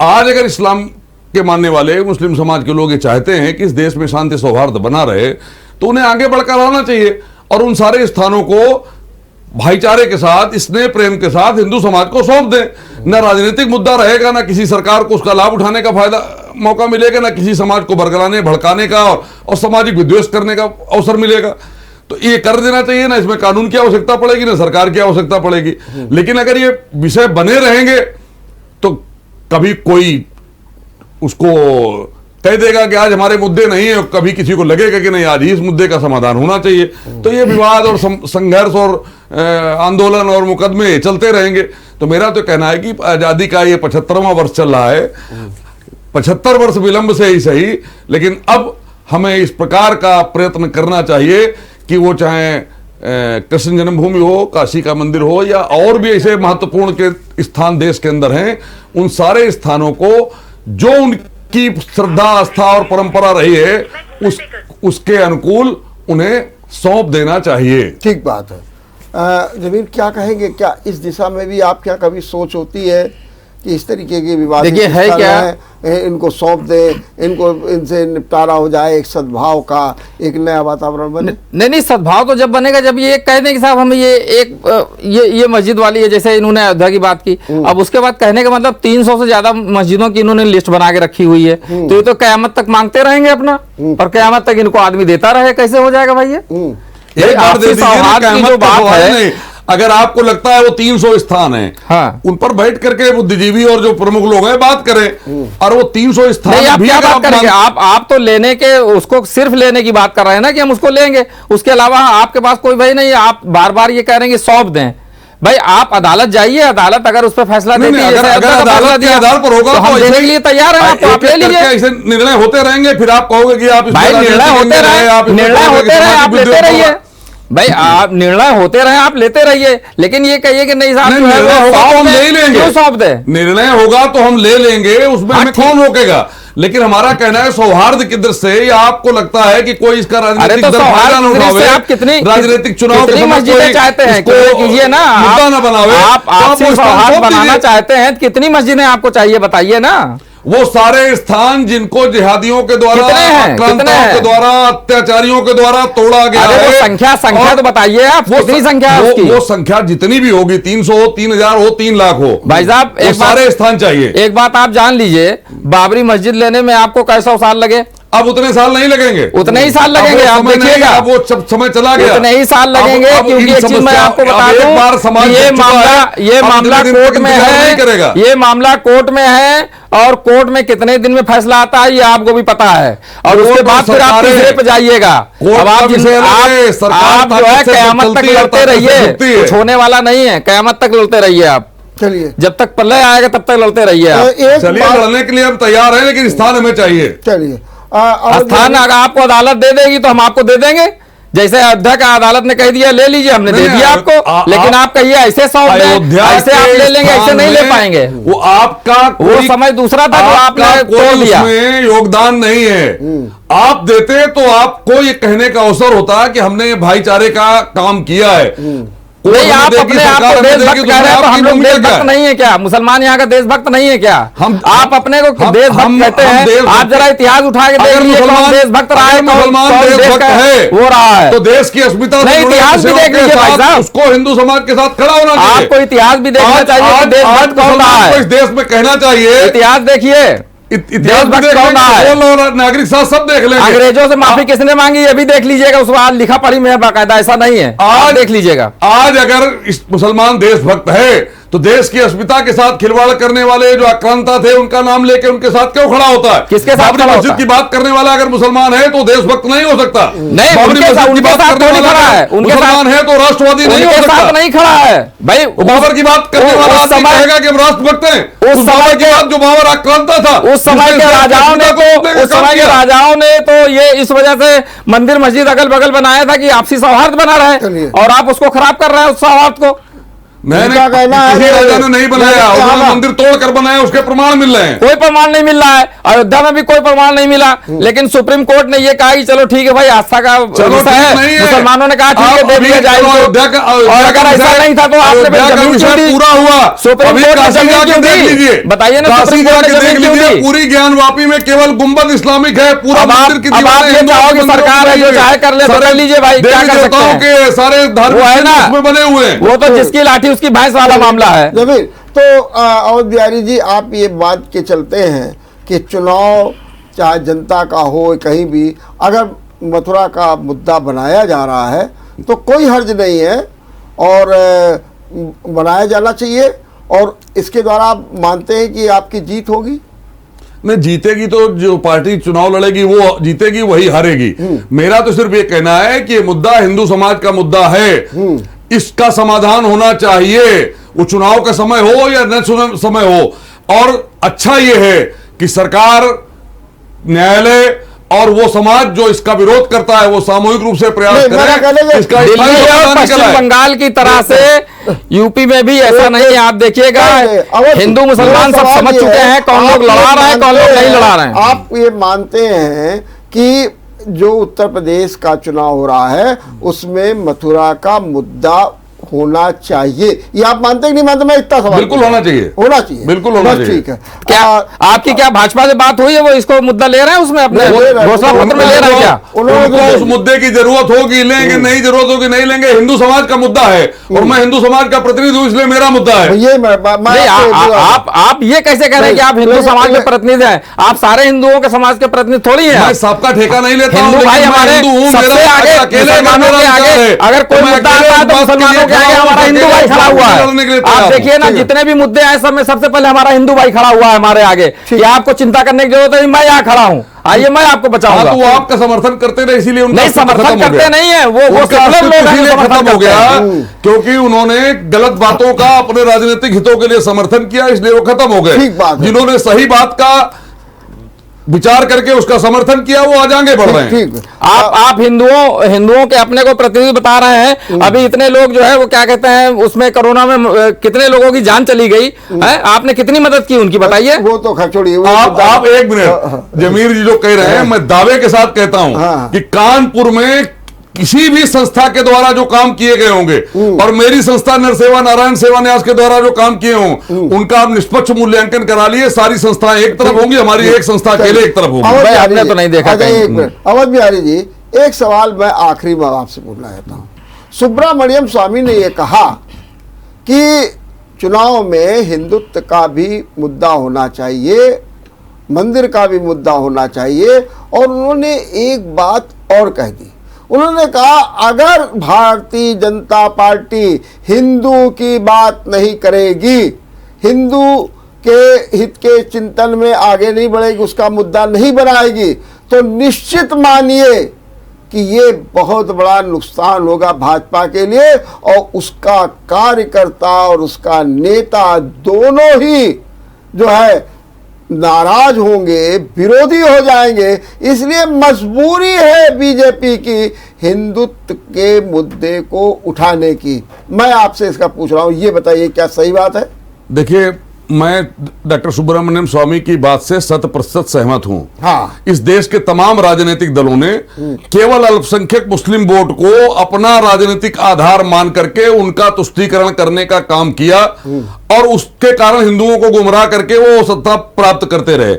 आज अगर इस्लाम के मानने वाले मुस्लिम समाज के लोग ये चाहते हैं कि इस देश में शांति सौहार्द बना रहे, तो उन्हें आगे बढ़कर आना चाहिए और उन सारे स्थानों को भाईचारे के साथ, स्नेह प्रेम के साथ हिंदू समाज को सौंप दें। न राजनीतिक मुद्दा रहेगा, न किसी सरकार को उसका लाभ उठाने का फायदा मौका मिलेगा, न किसी समाज को बरगलाने भड़काने का और सामाजिक विद्वेष करने का अवसर मिलेगा। तो ये कर देना चाहिए ना, इसमें कानून की आवश्यकता पड़ेगी, ना सरकार की आवश्यकता पड़ेगी। लेकिन अगर ये विषय बने रहेंगे तो कभी कोई उसको कह देगा कि आज हमारे मुद्दे नहीं है, कभी किसी को लगेगा कि नहीं आज ही इस मुद्दे का समाधान होना चाहिए, तो ये विवाद और संघर्ष और आंदोलन और मुकदमे चलते रहेंगे। तो मेरा तो कहना है कि आजादी का ये 75वां वर्ष चल रहा है, 75 वर्ष विलंब से ही सही, लेकिन अब हमें इस प्रकार का प्रयत्न करना चाहिए कि वो चाहे कृष्ण जन्मभूमि हो, काशी का मंदिर हो, या और भी ऐसे महत्वपूर्ण के स्थान देश के अंदर हैं, उन सारे स्थानों को जो उनकी श्रद्धा, आस्था और परंपरा रही है उसके अनुकूल उन्हें सौंप देना चाहिए। ठीक बात है। जमीर क्या कहेंगे, क्या इस दिशा में भी आप क्या कभी सोच होती है कि इस तरीके के विवाद देखिए है क्या, इनको सौंप दे, इनको इनसे निपटारा हो जाए, एक सद्भाव का एक नया वातावरण बने? नहीं, सद्भाव तो जब बनेगा जब ये कह दें कि साहब हमें ये मस्जिद वाली है, जैसे इन्होंने अयोध्या की बात की, अब उसके बाद कहने का मतलब 300 से ज्यादा मस्जिदों की इन्होंने लिस्ट बना के रखी हुई है, तो ये तो कयामत तक मांगते रहेंगे अपना, और कयामत तक इनको आदमी देता रहे, कैसे हो जाएगा भाई ये आपसी सौहार्द की जो बात है। अगर आपको लगता है वो 300 स्थान है, हाँ, उन पर बैठ करके बुद्धिजीवी और जो प्रमुख लोग हैं बात करें, और वो 300 स्थान नहीं, आप क्या बात करेंगे? आप तो लेने के, उसको सिर्फ लेने की बात कर रहे हैं ना कि हम उसको लेंगे, उसके अलावा आपके पास कोई भाई नहीं है। आप बार बार ये कह रहे हैं कि सौंप दें, भाई आप अदालत जाइए, अदालत अगर उस पर फैसला देती है, अगर अदालत के आधार पर होगा तो हम देने के लिए तैयार हैं, आप ले लीजिए। ऐसे निर्णय होते रहेंगे, फिर आप कहोगे कि आप निर्णय होते रहे, आप लेते रहिए भाई, आप निर्णय होते रहे, आप लेते रहिए, लेकिन ये कहिए कि नहीं साहब निर्णय होगा तो हम ले लेंगे, क्यों सौंप दे? निर्णय होगा तो हम ले लेंगे, उसमें हमें कौन रोकेगा? लेकिन हमारा कहना है सौहार्द की दृष्टि से, या आपको लगता है कि कोई इसका राजनीतिक तो फायदा न उठावे, आप कितनी राजनीतिक चुनाव के समय मस्जिदें चाहते हैं, कीजिए ना, मुद्दा न बनावे, आप सौहार्द बनाना चाहते हैं, कितनी मस्जिदें आपको चाहिए बताइए ना। वो सारे स्थान जिनको जिहादियों के द्वारा, आक्रांताओं के द्वारा, अत्याचारियों के द्वारा तोड़ा गया है, संख्या तो बताइए आप, कितनी संख्या है उसकी? वो संख्या जितनी भी होगी, 300 हो, 3000 हो, 3 लाख हो, भाई साहब एक सारे स्थान चाहिए। एक बात आप जान लीजिए, बाबरी मस्जिद लेने में आपको कई 100 साल लगे, अब उतने साल नहीं लगेंगे, उतने ही साल लगेंगे, आप देखिएगा, अब वो समय चला गया, उतने ही साल लगेंगे, क्योंकि एक चीज मैं आपको बता दूं, ये मामला कोर्ट में है, ये मामला कोर्ट में है, और कोर्ट में कितने दिन में फैसला आता है ये आपको भी पता है, और उसके बाद फिर आप तीसरे पे जाइएगा। अब आप जो है कयामत तक लड़ते रहिए, कुछ होने वाला नहीं है, कयामत तक लड़ते रहिए आप, चलिए जब तक प्रलय आएगा तब तक लड़ते रहिए आप। चलिए लड़ने के लिए हम तैयार हैं, लेकिन स्थान हमें चाहिए। चलिए स्थान अगर आपको अदालत दे देगी तो हम आपको दे देंगे, जैसे अयोध्या का अदालत ने कह दिया ले लीजिए, हमने दे दिया आपको, लेकिन आप कहिए ऐसे सौंप दें, ऐसे आप ले लेंगे, ऐसे नहीं ले पाएंगे। वो आपका वो समय दूसरा था जो आपने तोड़ दिया, उसमें योगदान नहीं है। आप देते तो आपको ये कहने का अवसर होता है कि हमने भाईचारे का काम किया है। नहीं, आप अपने आप को देशभक्त कह रहे हैं, तो हम लोग देशभक्त नहीं है क्या? मुसलमान यहाँ का देशभक्त नहीं है क्या? आप अपने को देशभक्त कहते हैं? आप जरा इतिहास उठा के देख लीजिए, कौन देशभक्त रहा है, मुसलमान देशभक्त है, वो रहा है, तो देश की अस्मिता नहीं, इतिहास भी देख लीजिए भाई साहब, उसको हिंदू समाज के साथ खड़ा होना चाहिए। आपको इतिहास भी देखना चाहिए, देशभक्त कौन रहा है इस देश में कहना चाहिए, इतिहास देखिए, देशभक्त कौन है, और नागरिक साथ सब देख लेंगे। अंग्रेजों से माफी किसने मांगी ये भी देख लीजिएगा, उस बाद लिखा पढ़ी में बाकायदा, ऐसा नहीं है, आज देख लीजिएगा। आज अगर इस मुसलमान देशभक्त है तो देश की अस्मिता के साथ खिलवाड़ करने वाले जो आक्रांता थे उनका नाम लेके उनके साथ क्यों खड़ा होता है? किसके साथ खड़ा मस्जिद की बात करने वाला अगर मुसलमान है तो देशभक्त नहीं हो सकता। नहीं, बाबरी मस्जिद की बात करने वाला खड़ा है, मुसलमान है तो राष्ट्रवादी नहीं हो सकता, नहीं खड़ा है भाई। बाबर की बात करने वाला आदमी कहेगा कि हम राष्ट्रभक्त हैं। उस समय के बाद जो बाबर आक्रांता था, उस समय के राजाओं ने तो ये इस वजह से मंदिर मस्जिद अगल बगल बनाया था कि आपसी सौहार्द बना रहे, और आप उसको खराब कर रहे हैं उस सौहार्द को। किसी राजा ने नहीं बनाया, उन्होंने मंदिर तोड़कर बनाया, उसके प्रमाण मिल रहे हैं। कोई प्रमाण नहीं मिल रहा है, अयोध्या में भी कोई प्रमाण नहीं मिला, लेकिन सुप्रीम कोर्ट ने ये कहा कि चलो ठीक है भाई, आस्था का विषय है, मुसलमानों ने कहा ठीक है दे दिया जाएगा, और अगर ऐसा नहीं था तो आपने जमीन क्यों दी? पूरा हुआ, सुप्रीम कोर्ट ने जमीन क्यों दी? बताइए ना, सुप्रीम कोर्ट ने जमीन क्यों दी? पूरी ज्ञानवापी में केवल गुंबद इस्लामिक है, पूरा मंदिर की दीवारें सरकार है जो चाहे कर ले, कर लीजिए भाई, क्या कर सकते हैं, सारे धार्मिक में बने हुए हैं, वो तो जिसकी लाठी उसकी भैंस वाला मामला है। जमीर तो अवध बिहारी जी, आप ये बात के चलते हैं कि चुनाव चाहे जनता का हो कहीं भी, अगर मथुरा का मुद्दा बनाया जा रहा है तो कोई हर्ज नहीं है, और बनाया जाना चाहिए, और इसके द्वारा आप मानते हैं कि आपकी जीत होगी? नहीं, जीतेगी तो जो पार्टी चुनाव लड़ेगी वो जीतेगी, वही हारेगी। मेरा तो सिर्फ ये कहना है कि ये मुद्दा हिंदू समाज का मुद्दा है, इसका समाधान होना चाहिए, वो चुनाव का समय हो या न समय हो। और अच्छा ये है कि सरकार, न्यायालय और वो समाज जो इसका विरोध करता है वो सामूहिक रूप से प्रयास नहीं, मेरा कहने करे। का- इसका दिल्ली और पश्चिम बंगाल की तरह से यूपी में भी ऐसा नहीं है। आप देखिएगा, हिंदू मुसलमान सब समझ चुके हैं कौन लोग लड़ा रहे हैं, कौन लोग नहीं लड़ा रहे हैं। आप ये मानते हैं कि जो उत्तर प्रदेश का चुनाव हो रहा है उसमें मथुरा का मुद्दा होना चाहिए, ये आप मानते हैं कि नहीं मानते? मैं इतना सवाल बिल्कुल होना चाहिए, होना चाहिए, बिल्कुल होना बस चाहिए। ठीक है। क्या आपकी क्या भाजपा से बात हुई है? वो इसको मुद्दा ले रहे हैं उसमें अपने ले रहे हैं। घोषणा पत्र में ले रहे हैं क्या? उनको उस मुद्दे की जरूरत होगी लेंगे, नहीं जरूरत होगी नहीं लेंगे। हिंदू समाज का मुद्दा है और मैं हिंदू समाज का प्रतिनिधि हूं, इसलिए मेरा मुद्दा है। ये नहीं, आप ये कैसे कह रहे हैं कि आप हिंदू समाज के प्रतिनिधि हैं? आप सारे हिंदुओं के समाज के प्रतिनिधि थोड़ी हैं। मैं सबका ठेका नहीं लेता हूं, हिंदू भाई लेकिन मैं हमारे हिंदू हूं, सबसे मेरा आगे अकेले का मुसलमानों मेरा के अधिकार आगे है। अगर कोई मैं मुद्दा अकेले आता है तो इस बात के लिए मुसलमानों के आगे खड़ा हूं, हमारा हिंदू अकेले भाई खड़ा हुआ है। लड़ने के लिए तैयार आप हूं। देखिए ना, जितने भी मुद्दे आए सब में सबसे पहले हमारा हिंदू भाई खड़ा हुआ है हमारे आगे कि आपको चिंता करने की जरूरत है, मैं यहाँ खड़ा हूँ, आइए मैं आपको हाँ, बचाऊंगा। तो वो आपका समर्थन करते रहे, इसीलिए उनका नहीं, अस्तित्व समर्थन खत्म हो करते गया। नहीं है, वो उनका सेकुलर अस्तित्व लोग हैं जो इसीलिए समर्थन खत्म हो करते गया हैं। क्योंकि उन्होंने गलत बातों का अपने राजनीतिक हितों के लिए समर्थन किया, इसलिए वो खत्म हो गए। ठीक बात है। जिन्होंने सही बात का विचार करके उसका समर्थन किया वो आज आगे बढ़ रहे हैं। ठीक है। आप हिंदुओं के अपने को प्रतिनिधि बता रहे हैं। अभी इतने लोग जो है वो क्या कहते हैं, उसमें कोरोना में कितने लोगों की जान चली गई है, आपने कितनी मदद की उनकी बताइए। वो तो छोड़िए, आप एक मिनट, जमीर जी जो कह रहे हैं, मैं दावे के साथ कहता हूं हाँ। कि कानपुर में किसी भी संस्था के द्वारा जो काम किए गए होंगे और मेरी संस्था नरसेवा नारायण सेवा न्यास के द्वारा जो काम किए हों उनका आप निष्पक्ष मूल्यांकन करा लिए। सारी संस्थाएं एक तरफ होंगी, हमारी एक संस्था अकेले एक तरफ होगी। भाई, आपने तो नहीं देखा कहीं। एक मिनट अवध बिहारी जी, एक सवाल मैं आखिरी में आपसे पूछना चाहता हूं। सुब्रमण्यम स्वामी ने यह कहा कि चुनाव में हिंदुत्व का भी मुद्दा होना चाहिए, मंदिर का भी मुद्दा होना चाहिए, और उन्होंने एक बात और कह दी। उन्होंने कहा अगर भारतीय जनता पार्टी हिंदू की बात नहीं करेगी, हिंदू के हित के चिंतन में आगे नहीं बढ़ेगी, उसका मुद्दा नहीं बनाएगी, तो निश्चित मानिए कि ये बहुत बड़ा नुकसान होगा भाजपा के लिए, और उसका कार्यकर्ता और उसका नेता दोनों ही जो है नाराज होंगे, विरोधी हो जाएंगे। इसलिए मजबूरी है बीजेपी की हिंदुत्व के मुद्दे को उठाने की। मैं आपसे इसका पूछ रहा हूं, ये बताइए क्या सही बात है? देखिए, मैं डॉक्टर सुब्रमण्यम स्वामी की बात से 100% सहमत हूं। हाँ। इस देश के तमाम राजनीतिक दलों ने केवल अल्पसंख्यक मुस्लिम वोट को अपना राजनीतिक आधार मान करके उनका तुष्टीकरण करने का काम किया और उसके कारण हिंदुओं को गुमराह करके वो सत्ता प्राप्त करते रहे।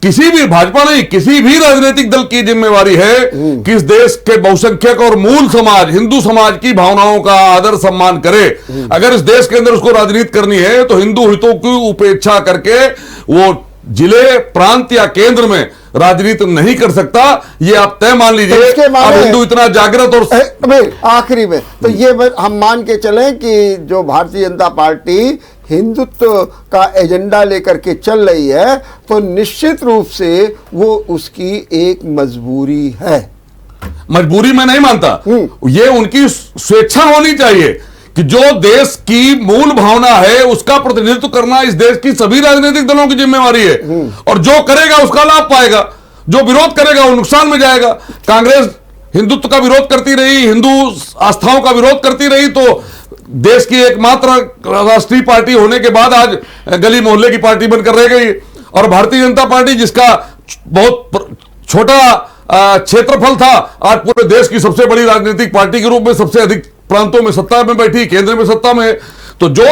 किसी भी, भाजपा नहीं, किसी भी राजनीतिक दल की जिम्मेवारी है कि इस देश के बहुसंख्यक और मूल समाज हिंदू समाज की भावनाओं का आदर सम्मान करे। अगर इस देश के अंदर उसको राजनीति करनी है तो हिंदू हितों की उपेक्षा करके वो जिले, प्रांत या केंद्र में राजनीति नहीं कर सकता। ये आप तय मान लीजिए। अब हिंदू इतना जागृत और आखिरी में तो ये हम मान के चलें कि जो भारतीय जनता पार्टी हिंदुत्व का एजेंडा लेकर के चल रही है, तो निश्चित रूप से वो उसकी एक मजबूरी है। मजबूरी मैं नहीं मानता, ये उनकी स्वेच्छा होनी चाहिए कि जो देश की मूल भावना है उसका प्रतिनिधित्व करना इस देश की सभी राजनीतिक दलों की जिम्मेवारी है। और जो करेगा उसका लाभ पाएगा, जो विरोध करेगा वो नुकसान में जाएगा। कांग्रेस हिंदुत्व का विरोध करती रही, हिंदू आस्थाओं का विरोध करती रही, तो देश की एकमात्र राष्ट्रीय पार्टी होने के बाद आज गली मोहल्ले की पार्टी बनकर रह गई। और भारतीय जनता पार्टी जिसका बहुत छोटा क्षेत्रफल था, आज पूरे देश की सबसे बड़ी राजनीतिक पार्टी के रूप में सबसे अधिक प्रांतों में सत्ता में बैठी, केंद्र में सत्ता में। तो जो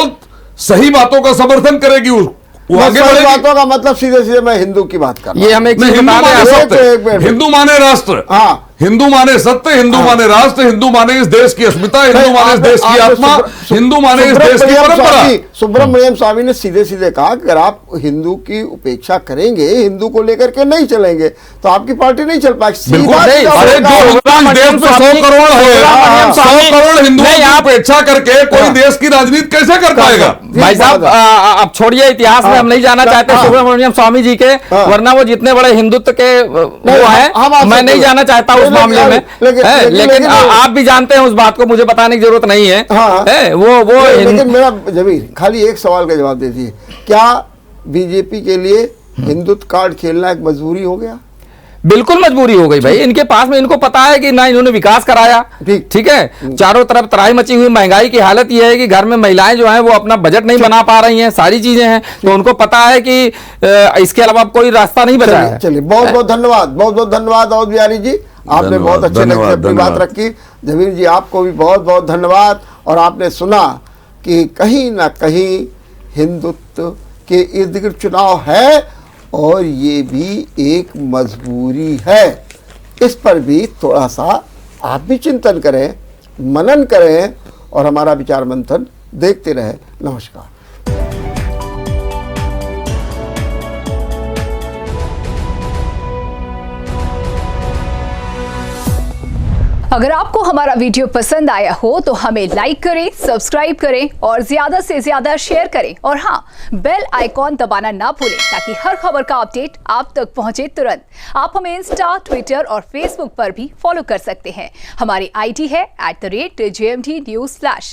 सही बातों का समर्थन करेगी वो आगे बढ़ेगी। बातों का मतलब सीधे सीधे मैं हिंदू की बात कर रहा हूं। ये हम एक चीज हिंदू बता रहे माने हैं। सत्य, हिंदू माने राष्ट्र, हाँ। हिंदू माने सत्य, हिंदू माने राष्ट्र, हिंदू माने इस देश की अस्मिता, हिंदू माने इस देश की आत्मा, हिंदू माने इस देश की परंपरा। सुब्रमण्यम स्वामी ने सीधे सीधे कहा कि अगर आप हिंदू की उपेक्षा करेंगे, हिंदू को लेकर के नहीं चलेंगे, तो आपकी पार्टी नहीं चल पाएगी। बिल्कुल नहीं। अरे जो देश में 100 करोड़ है, 100 करोड़ हिंदुओं की उपेक्षा करके कोई देश की राजनीति कैसे कर पाएगा? भाई साहब, अब छोड़िए इतिहास में हम नहीं जाना चाहते सुब्रमण्यम स्वामी जी के, वरना वो जितने बड़े हिंदुत्व के वो है, मैं नहीं जाना चाहता उस मामले में। लेकिन आप भी जानते हैं उस बात को, मुझे बताने की जरूरत नहीं है। लेकिन मेरा जमीर खाली एक सवाल का जवाब दे दीजिए, क्या बीजेपी के लिए हिंदुत्व कार्ड खेलना एक मजबूरी हो गया? बिल्कुल मजबूरी हो गई भाई इनके पास में। इनको पता है कि ना इन्होंने विकास कराया, ठीक है, चारों तरफ तराई मची हुई, महंगाई की हालत यह है कि घर में महिलाएं जो हैं वो अपना बजट नहीं बना पा रही हैं, सारी चीजें हैं, तो उनको पता है कि इसके अलावा कोई रास्ता नहीं बचा है। चलिए बहुत बहुत धन्यवाद, बहुत बहुत धन्यवाद दाऊद बिहारी जी, आपने बहुत अच्छे ढंग से अपनी बात रखी। जमीर जी आपको भी बहुत बहुत धन्यवाद। और आपने सुना कि कहीं ना कहीं हिंदुत्व के इर्द गिर्द चुनाव है और ये भी एक मजबूरी है। इस पर भी थोड़ा सा आप भी चिंतन करें, मनन करें और हमारा विचार मंथन देखते रहें। नमस्कार। अगर आपको हमारा वीडियो पसंद आया हो तो हमें लाइक करें, सब्सक्राइब करें और ज्यादा से ज्यादा शेयर करें। और हाँ, बेल आइकॉन दबाना ना भूलें ताकि हर खबर का अपडेट आप तक पहुंचे तुरंत। आप हमें इंस्टा, ट्विटर और फेसबुक पर भी फॉलो कर सकते हैं। हमारी आईडी है @JMT News Flash।